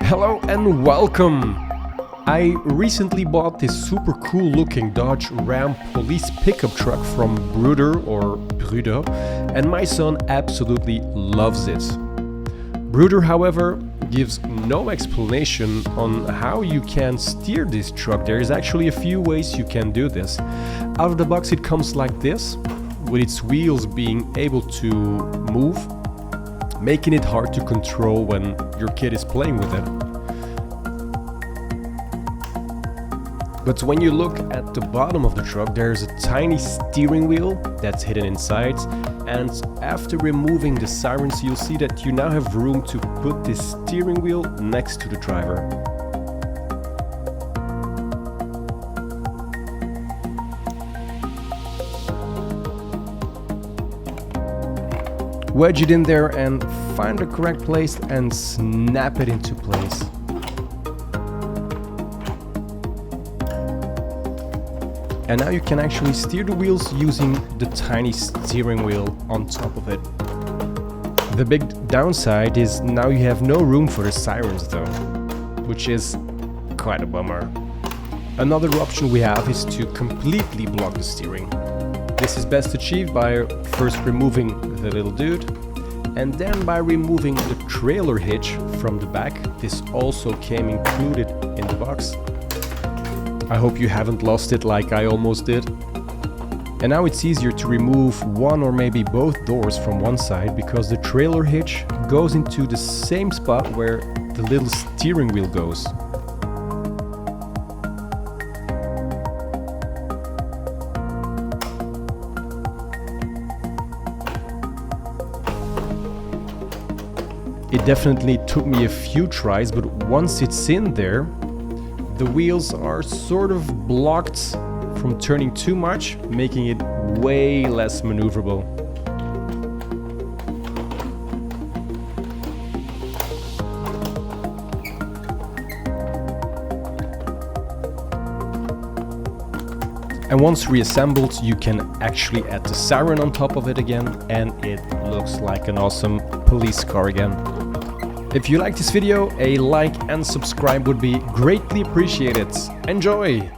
Hello and welcome! I recently bought this super cool looking Dodge Ram police pickup truck from Bruder and my son absolutely loves it. Bruder, however, gives no explanation on how you can steer this truck. There is actually a few ways you can do this. Out of the box it comes like this, with its wheels being able to move, making it hard to control when your kid is playing with it. But when you look at the bottom of the truck, there's a tiny steering wheel that's hidden inside, and after removing the sirens you'll see that you now have room to put this steering wheel next to the driver. Wedge it in there and find the correct place and snap it into place. And now you can actually steer the wheels using the tiny steering wheel on top of it. The big downside is now you have no room for the sirens though, which is quite a bummer. Another option we have is to completely block the steering. This is best achieved by first removing the little dude, and then by removing the trailer hitch from the back. This also came included in the box. I hope you haven't lost it like I almost did. And now it's easier to remove one or maybe both doors from one side because the trailer hitch goes into the same spot where the little steering wheel goes. It definitely took me a few tries, but once it's in there, the wheels are sort of blocked from turning too much, making it way less maneuverable. And once reassembled, you can actually add the siren on top of it again, and it looks like an awesome police car again. If you like this video, a like and subscribe would be greatly appreciated. Enjoy!